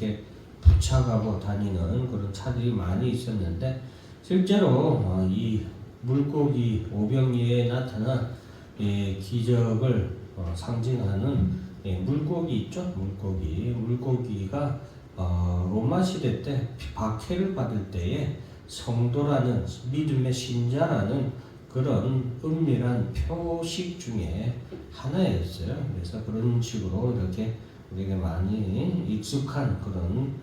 이렇게 부착하고 다니는 그런 차들이 많이 있었는데 실제로 이 물고기 오병이에 나타난 기적을 상징하는 물고기 있죠? 물고기가 로마 시대 때 박해를 받을 때에 성도라는 믿음의 신자라는 그런 은밀한 표식 중에 하나였어요. 그래서 그런 식으로 이렇게 우리에게 많이 익숙한 그런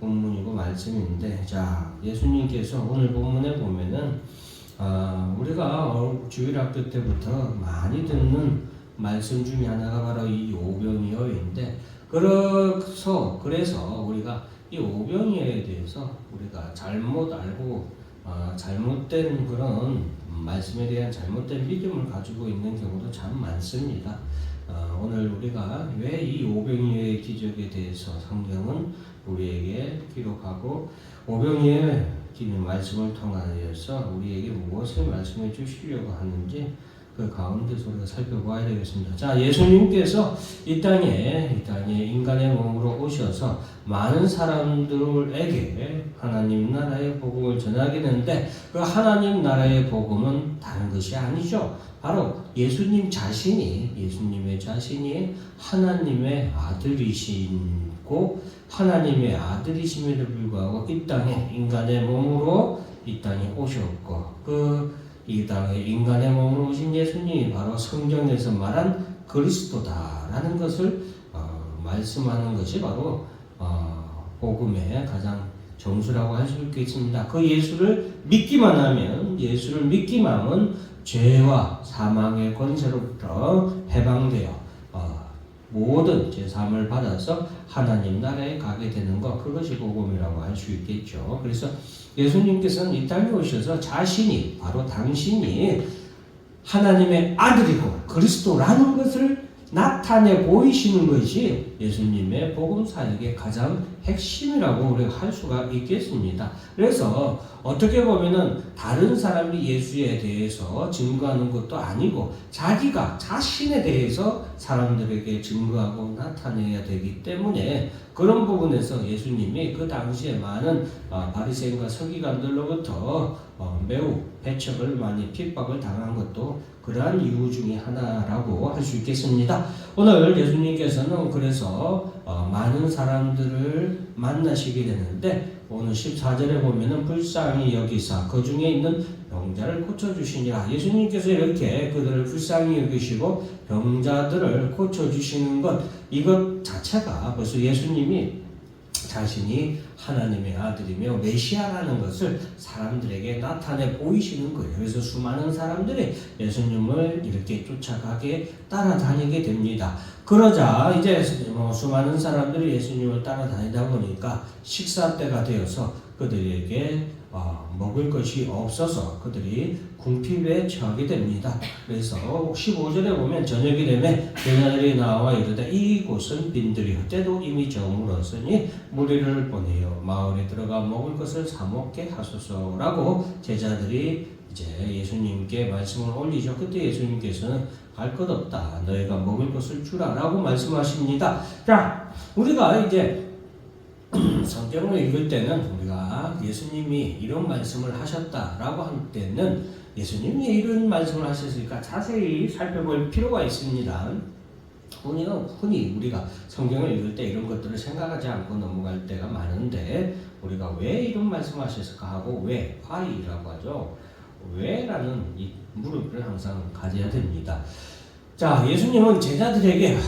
본문이고 말씀인데, 자, 예수님께서 오늘 본문에 보면은 우리가 주일학교 때부터 많이 듣는 말씀 중에 하나가 바로 이 오병이어인데, 그래서 우리가 이 오병이어에 대해서 우리가 잘못 알고 잘못된 그런 말씀에 대한 잘못된 믿음을 가지고 있는 경우도 참 많습니다. 오늘 우리가 왜 이 오병이어의 기적에 대해서 성경은 우리에게 기록하고 오병이어의 말씀을 통하여서 우리에게 무엇을 말씀해 주시려고 하는지 그 가운데서 우리가 살펴봐야 되겠습니다. 자, 예수님께서 이 땅에 인간의 몸으로 오셔서 많은 사람들에게 하나님 나라의 복음을 전하게 되는데, 그 하나님 나라의 복음은 다른 것이 아니죠. 바로 예수님의 자신이 하나님의 아들이시고, 하나님의 아들이심에도 불구하고 이 땅에 인간의 몸으로 이 땅에 오셨고, 이 땅에 인간의 몸으로 오신 예수님이 바로 성경에서 말한 그리스도다라는 것을 말씀하는 것이 바로 복음의 가장 정수라고 할 수 있겠습니다. 그 예수를 믿기만 하면 죄와 사망의 권세로부터 해방되어 모든 제사함을 받아서 하나님 나라에 가게 되는 것, 그것이 복음이라고 할 수 있겠죠. 그래서 예수님께서는 이 땅에 오셔서 자신이, 바로 당신이 하나님의 아들이고 그리스도라는 것을 나타내 보이시는 것이 예수님의 복음 사역의 가장 핵심이라고 우리가 할 수가 있겠습니다. 그래서 어떻게 보면은 다른 사람이 예수에 대해서 증거하는 것도 아니고 자기가 자신에 대해서 사람들에게 증거하고 나타내야 되기 때문에, 그런 부분에서 예수님이 그 당시에 많은 바리새인과 서기관들로부터 매우 배척을 많이 핍박을 당한 것도 그러한 이유 중에 하나라고 할 수 있겠습니다. 오늘 예수님께서는 그래서 많은 사람들을 만나시게 되는데, 오늘 14절에 보면은 불쌍히 여기사 그 중에 있는 병자를 고쳐주시니라. 예수님께서 이렇게 그들을 불쌍히 여기시고 병자들을 고쳐주시는 것, 이것 자체가 벌써 예수님이 자신이 하나님의 아들이며 메시아라는 것을 사람들에게 나타내 보이시는 거예요. 그래서 수많은 사람들이 예수님을 이렇게 쫓아가게 따라다니게 됩니다. 그러자 이제 수많은 사람들이 예수님을 따라다니다 보니까 식사 때가 되어서 그들에게 먹을 것이 없어서 그들이 궁핍에 처하게 됩니다. 그래서 15절에 보면 저녁이 되면 제자들이 나와 이르되 이곳은 빈들이 때도 이미 저물었으니 무리를 보내어 마을에 들어가 먹을 것을 사 먹게 하소서라고 제자들이 이제 예수님께 말씀을 올리죠. 그때 예수님께서는 갈 것 없다, 너희가 먹을 것을 주라라고 말씀하십니다. 자, 우리가 이제 성경을 읽을 때는 우리가 예수님이 이런 말씀을 하셨다라고 할 때는 예수님이 이런 말씀을 하셨으니까 자세히 살펴볼 필요가 있습니다. 흔히 우리가 성경을 읽을 때 이런 것들을 생각하지 않고 넘어갈 때가 많은데, 우리가 왜 이런 말씀을 하셨을까 하고 왜, why라고 하죠. 왜라는 이 물음을 항상 가져야 됩니다. 자, 예수님은 제자들에게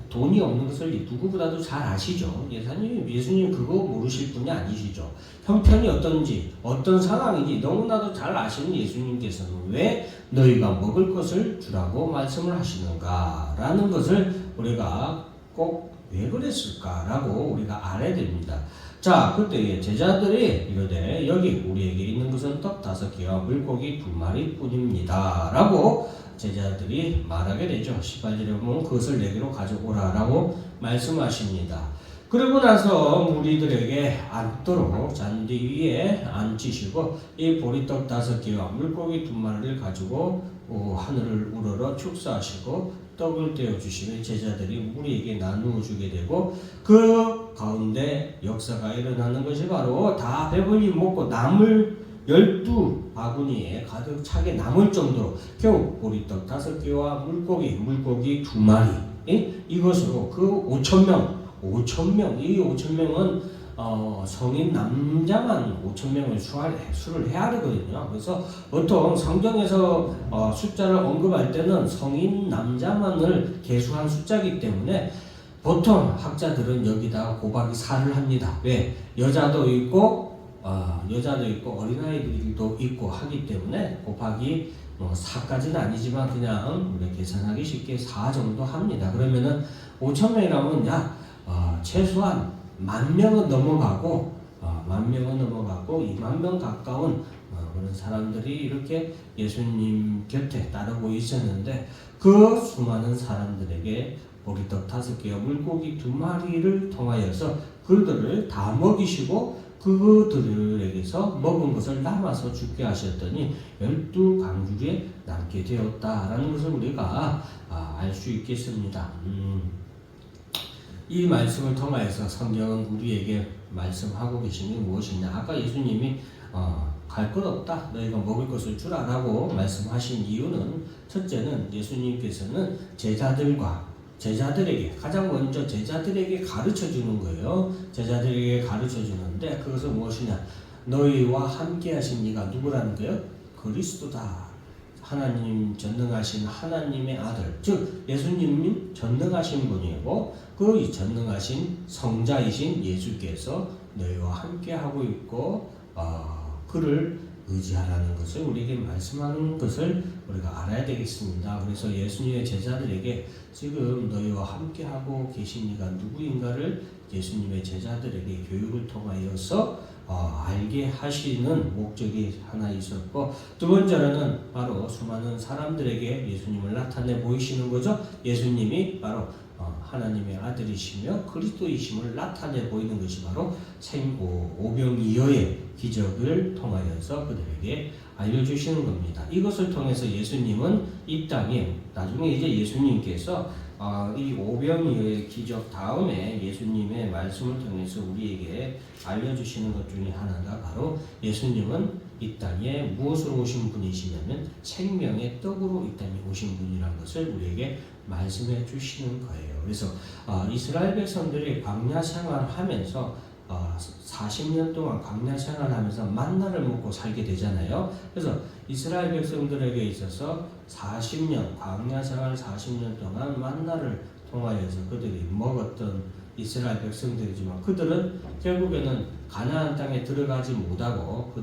돈이 없는 것을 누구보다도 잘 아시죠. 예수님 그거 모르실 분이 아니시죠. 형편이 어떤지, 어떤 상황인지 너무나도 잘 아시는 예수님께서는 왜 너희가 먹을 것을 주라고 말씀을 하시는가 라는 것을 우리가 꼭 왜 그랬을까라고 우리가 알아야 됩니다. 자, 그때 제자들이 이르되 여기 우리에게 있는 것은 떡 5개와 물고기 2마리 뿐입니다 라고 제자들이 말하게 되죠. 18절에 보면 그것을 내게로 가져오라 라고 말씀하십니다. 그러고 나서 무리들에게 앉도록 잔디 위에 앉히시고 이 보리떡 5개와 물고기 2마리를 가지고 하늘을 우러러 축사하시고 떡을 떼어 주시면 제자들이 무리에게 나누어 주게 되고, 그 가운데 역사가 일어나는 것이 바로 다 배불리 먹고 남을 12바구니에 가득 차게 남을 정도로 겨우 보리떡 5개와 물고기 2마리 이것으로 그 5,000명 이 5,000명은 성인 남자만 5,000명을 수를 해야 되거든요. 그래서 보통 성경에서 숫자를 언급할 때는 성인 남자만을 계수한 숫자이기 때문에 보통 학자들은 여기다가 곱하기 4를 합니다. 왜? 여자도 있고 어린아이들도 있고 하기 때문에 곱하기 4까지는 아니지만 그냥 우리가 계산하기 쉽게 4 정도 합니다. 그러면은 5,000명이라면 최소한 10,000명은 넘어가고 2만 명 가까운 그런 사람들이 이렇게 예수님 곁에 따르고 있었는데 그 수많은 사람들에게 보리떡 5개와 물고기 2마리를 통하여서 그들을 다 먹이시고 그들에게서 먹은 것을 남아서 죽게 하셨더니 12강줄에 남게 되었다라는 것을 우리가 알 수 있겠습니다. 이 말씀을 통하여서 성경은 우리에게 말씀하고 계신 게 무엇이냐? 아까 예수님이 갈 것 없다, 너희가 먹을 것을 주라라고 말씀하신 이유는 첫째는 예수님께서는 제자들에게 가장 먼저 제자들에게 가르쳐 주는 거예요. 제자들에게 가르쳐 주는데 그것은 무엇이냐? 너희와 함께 하신 이가 누구라는 거예요? 그리스도다. 하나님 전능하신 하나님의 아들, 즉 예수님이 전능하신 분이고 그 전능하신 성자이신 예수께서 너희와 함께 하고 있고 그를 의지하라는 것을 우리에게 말씀하는 것을 우리가 알아야 되겠습니다. 그래서 예수님의 제자들에게 지금 너희와 함께 하고 계신 이가 누구인가를 예수님의 제자들에게 교육을 통하여서 알게 하시는 목적이 하나 있었고, 두 번째로는 바로 수많은 사람들에게 예수님을 나타내 보이시는 거죠. 예수님이 바로 하나님의 아들이시며 그리스도이심을 나타내 보이는 것이 바로 오병이어의 기적을 통하여서 그들에게 알려주시는 겁니다. 이것을 통해서 예수님은 이 땅에 나중에 이제 예수님께서 이 오병이어의 기적 다음에 예수님의 말씀을 통해서 우리에게 알려주시는 것 중에 하나가 바로 예수님은 이 땅에 무엇으로 오신 분이시냐면 생명의 떡으로 이 땅에 오신 분이라는 것을 우리에게 말씀해 주시는 거예요. 그래서 이스라엘 백성들이 광야 생활하면서 40년 동안 광야 생활하면서 만나를 먹고 살게 되잖아요. 그래서 이스라엘 백성들에게 있어서 40년 광야 생활 40년 동안 만나를 통하여서 그들이 먹었던 이스라엘 백성들이지만 그들은 결국에는 가나안 땅에 들어가지 못하고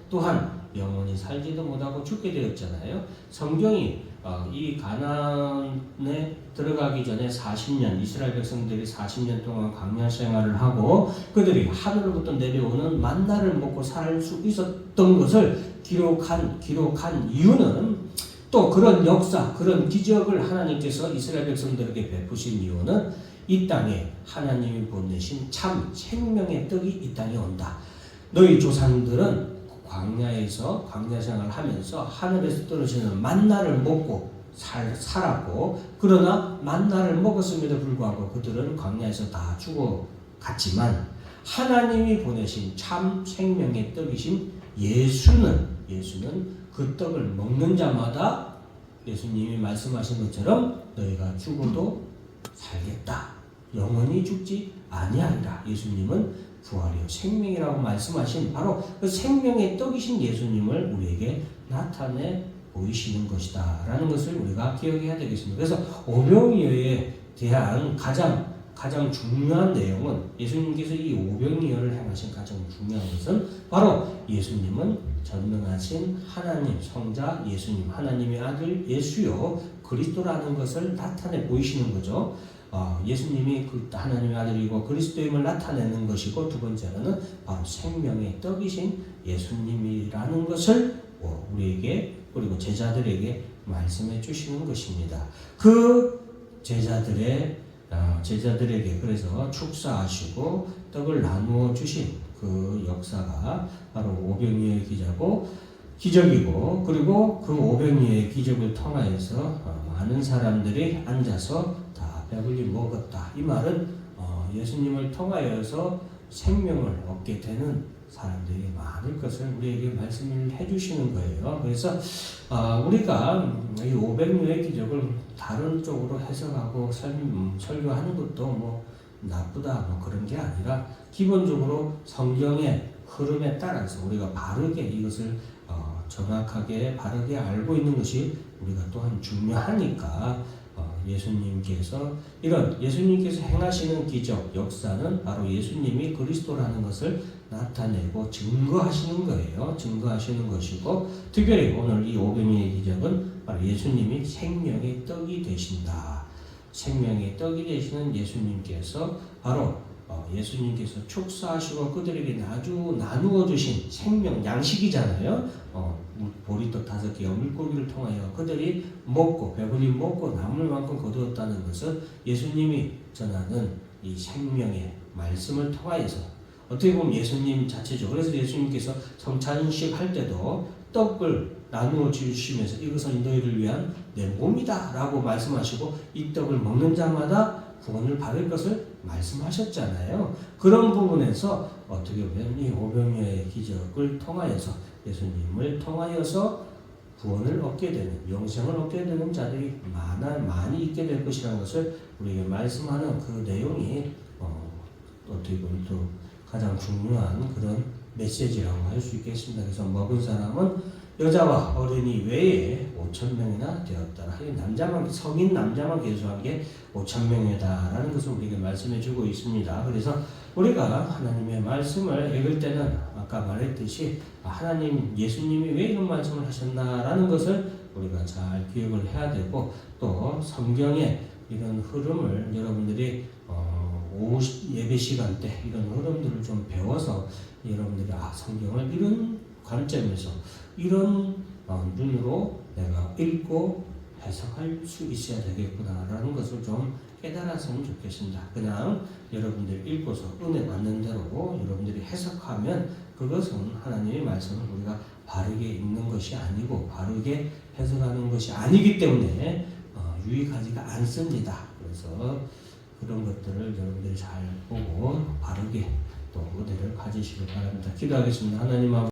또한 영원히 살지도 못하고 죽게 되었잖아요. 성경이 이 가나안에 들어가기 전에 40년 이스라엘 백성들이 40년 동안 광야 생활을 하고 그들이 하늘로부터 내려오는 만나를 먹고 살 수 있었던 것을 기록한 이유는 또 그런 역사, 그런 기적을 하나님께서 이스라엘 백성들에게 베푸신 이유는 이 땅에 하나님이 보내신 참 생명의 떡이 이 땅에 온다. 너희 조상들은 광야에서 광야 생활을 하면서 하늘에서 떨어지는 만나를 먹고 살았고 그러나 만나를 먹었음에도 불구하고 그들은 광야에서 다 죽어갔지만 하나님이 보내신 참 생명의 떡이신 예수는 그 떡을 먹는 자마다 예수님이 말씀하신 것처럼 너희가 죽어도 살겠다. 영원히 죽지 아니하리라. 예수님은 부활이요 생명이라고 말씀하신 바로 그 생명의 떡이신 예수님을 우리에게 나타내 보이시는 것이다 라는 것을 우리가 기억해야 되겠습니다. 그래서 오병이어에 대한 가장 중요한 내용은 예수님께서 이 오병이어를 행하신 가장 중요한 것은 바로 예수님은 전능하신 하나님 성자 예수님 하나님의 아들 예수요 그리스도라는 것을 나타내 보이시는 거죠. 예수님이 그 하나님의 아들이고 그리스도임을 나타내는 것이고 두 번째로는 바로 생명의 떡이신 예수님이라는 것을 우리에게 그리고 제자들에게 말씀해 주시는 것입니다. 그 제자들에게 그래서 축사하시고 떡을 나누어 주신 그 역사가 바로 오병이어의 기적이고 그리고 그 오병이어의 기적을 통하여서 많은 사람들이 앉아서 다 배불리 먹었다. 이 말은 예수님을 통하여서 생명을 얻게 되는 사람들이 많을 것을 우리에게 말씀을 해주시는 거예요. 그래서 우리가 이 500류의 기적을 다른 쪽으로 해석하고 설교하는 것도 뭐 나쁘다 뭐 그런 게 아니라 기본적으로 성경의 흐름에 따라서 우리가 바르게 이것을 정확하게 바르게 알고 있는 것이 우리가 또한 중요하니까 예수님께서 행하시는 기적, 역사는 바로 예수님이 그리스도라는 것을 나타내고 증거하시는 거예요. 증거하시는 것이고 특별히 오늘 이 오병이의 기적은 바로 예수님이 생명의 떡이 되신다. 생명의 떡이 되시는 예수님께서 바로 예수님께서 축사하시고 그들에게 나누어 주신 생명 양식이잖아요. 보리떡 5개와 물고기를 통하여 그들이 먹고 배불리 먹고 남을 만큼 거두었다는 것은 예수님이 전하는 이 생명의 말씀을 통하여서 어떻게 보면 예수님 자체죠. 그래서 예수님께서 성찬식 할 때도 떡을 나누어 주시면서 이것은 너희를 위한 내 몸이다 라고 말씀하시고 이 떡을 먹는 자마다 구원을 받을 것을 말씀하셨잖아요. 그런 부분에서 어떻게 보면 이 오병이어의 기적을 통하여서 예수님을 통하여서 구원을 얻게 되는, 영생을 얻게 되는 자들이 많이 있게 될 것이라는 것을 우리에게 말씀하는 그 내용이 어떻게 보면 또 가장 중요한 그런 메시지라고 할 수 있겠습니다. 그래서 먹은 사람은 여자와 어린이 외에 5,000명이나 되었다. 성인 남자만 계수한 게 5,000명이다라는 것을 우리에게 말씀해주고 있습니다. 그래서 우리가 하나님의 말씀을 읽을 때는 아까 말했듯이 예수님이 왜 이런 말씀을 하셨나라는 것을 우리가 잘 기억을 해야 되고 또 성경의 이런 흐름을 여러분들이 오후 예배 시간 때 이런 흐름들을 좀 배워서 여러분들이 성경을 이런 관점에서 이런 눈으로 내가 읽고 해석할 수 있어야 되겠구나라는 것을 좀 깨달았으면 좋겠습니다. 그냥 여러분들이 읽고서 은혜 받는 대로 여러분들이 해석하면 그것은 하나님의 말씀을 우리가 바르게 읽는 것이 아니고 바르게 해석하는 것이 아니기 때문에 유익하지가 않습니다. 그래서 그런 것들을 여러분들이 잘 보고 바르게 또 은혜를 가지시길 바랍니다. 기도하겠습니다. 하나님 아버지